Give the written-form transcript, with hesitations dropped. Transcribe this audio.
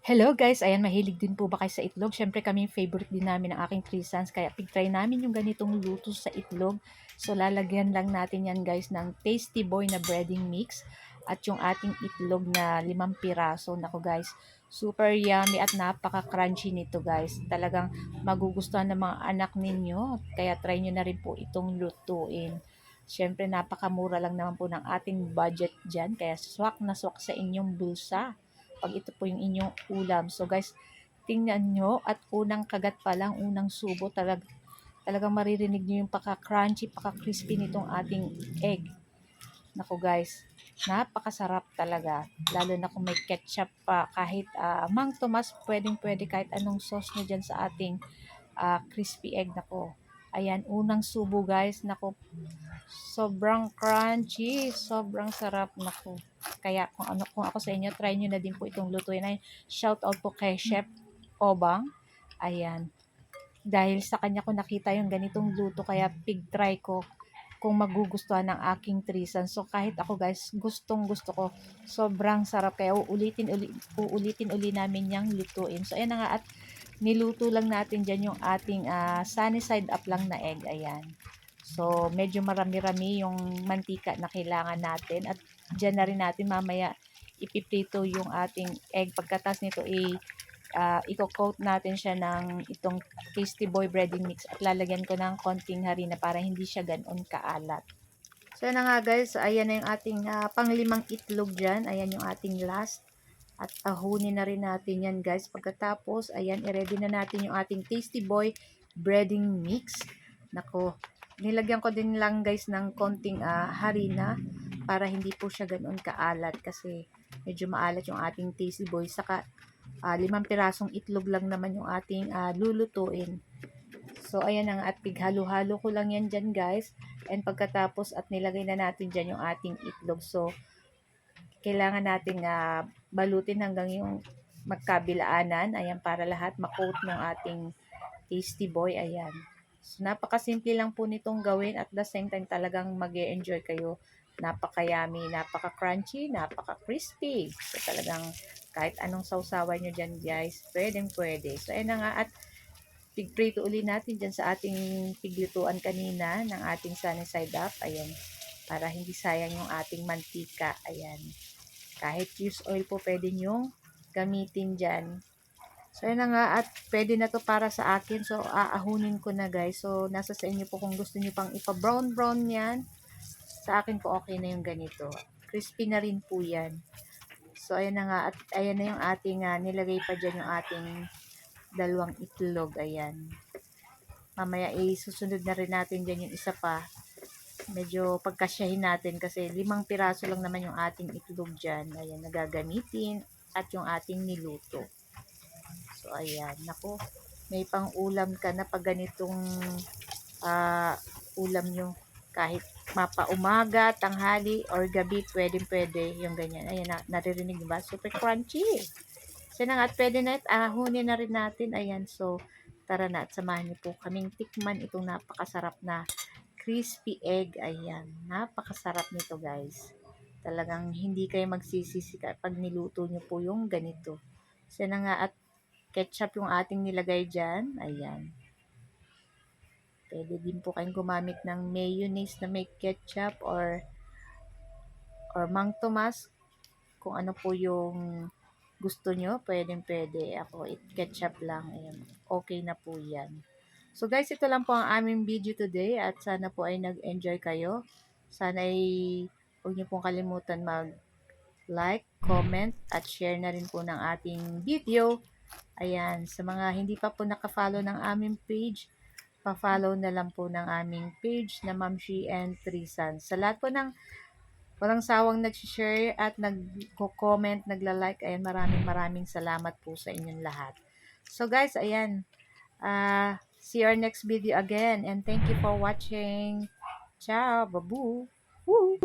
Hello guys, ayan mahilig din po ba kayo sa itlog? Syempre kami favorite din namin ng aking 3 sons kaya pig-try namin yung ganitong luto sa itlog. So lalagyan lang natin yan guys ng Tasty Boy na breading mix at yung ating itlog na 5 piraso. Nako guys, super yummy at napaka-crunchy nito guys. Talagang magugustuhan ng mga anak ninyo kaya try nyo na rin po itong lutuin. Syempre napakamura lang naman po ng ating budget dyan kaya swak na swak sa inyong bulsa pag ito po yung inyong ulam. So guys, tingnan nyo at unang kagat pa lang, unang subo, talagang maririnig nyo yung paka-crunchy, paka-crispy nitong ating egg. Naku guys, napakasarap talaga. Lalo na kung may ketchup pa, kahit Mang Tomas, pwedeng-pwede kahit anong sauce nyo dyan sa ating crispy egg. Nako, ayan, unang subo guys. Nako, sobrang crunchy, sobrang sarap. Nako, kaya kung ako sa inyo, try nyo na din po itong lutuin. Ay, shout out po kay Chef Obang. Ayan, dahil sa kanya ko nakita yung ganitong luto, kaya pig try ko kung magugustuhan ng aking trisan. So kahit ako guys, gustong gusto ko. Sobrang sarap. Kaya uulitin uli namin yung lutuin. So ayan na nga, at niluto lang natin dyan yung ating sunny side up lang na egg. Ayan. So medyo marami-rami yung mantika na kailangan natin. At dyan na rin natin mamaya ipiprito yung ating egg. Pagkatas nito i-coat natin siya ng itong Tasty Boy breading mix at lalagyan ko ng konting harina para hindi siya ganoon kaalat. So yan na nga guys, ayan na yung ating panglimang itlog dyan. Ayan yung ating last. At ahunin na rin natin yan guys. Pagkatapos, ayan, i-ready na natin yung ating Tasty Boy breading mix. Nako, nilagyan ko din lang guys ng konting harina para hindi po siya ganoon kaalat kasi medyo maalat yung ating Tasty Boy. Saka 5 pirasong itlog lang naman yung ating lulutuin. So, ayan ang at pighalo-halo ko lang yan dyan guys. And pagkatapos at nilagay na natin dyan yung ating itlog. So, kailangan natin balutin hanggang yung magkabilaanan. Ayan, para lahat makoat ng ating Tasty Boy. Ayan. So, napakasimple lang po nitong gawin at the same time talagang mag-e-enjoy kayo. Napaka-yummy, napaka-crunchy, napaka-crispy. So, talagang kahit anong sausawan nyo dyan guys, pwedeng-pwede. So, ayan na nga at pigprito uli natin dyan sa ating piglutuan kanina ng ating sunny side up. Ayan, para hindi sayang yung ating mantika. Ayan, kahit use oil po pwede nyong gamitin dyan. So, ayan na nga at pwede na to para sa akin. So, aahunin ko na guys. So, nasa sa inyo po kung gusto nyo pang ipa-brown yan. Sa akin po okay na yung ganito. Crispy na rin po yan. So, ayan na nga at ayan na yung ating nilagay pa dyan yung ating dalawang itlog. Ayan. Mamaya susunod na rin natin dyan yung isa pa. Medyo pagkasyahin natin kasi 5 piraso lang naman yung ating itlog dyan. Ayan, nagagamitin at yung ating niluto. So, ayan. Naku, may pang ulam ka na pag ganitong ulam nyo. Kahit mapaumaga, tanghali, or gabi, pwede yung ganyan. Ayan, naririnig ba? Super crunchy. So na nga, at pwede na ahunin na rin natin. Ayan, so tara na at samahan niyo po kaming tikman itong napakasarap na crispy egg. Ayan, napakasarap nito guys. Talagang hindi kayo magsisisi pag niluto niyo po yung ganito. So na nga, at ketchup yung ating nilagay dyan. Ayan. Pwede din po kayong gumamit ng mayonnaise na may ketchup or Mang Tomas. Kung ano po yung gusto nyo, pwede. Ako, ketchup lang. Ayan. Okay na po yan. So guys, ito lang po ang aming video today at sana po ay nag-enjoy kayo. Sana ay huwag nyo pong kalimutan mag-like, comment, at share na rin po ng ating video. Ayan, sa mga hindi pa po nakafollow ng aming page, pa-follow na lang po ng aming page na Ma'am She and Three Sons. Sa lahat po ng walang sawang nag-share at nag-comment, nagla-like. Ayan, maraming salamat po sa inyong lahat. So guys, ayan. See you our next video again. And thank you for watching. Ciao, babu. Woo!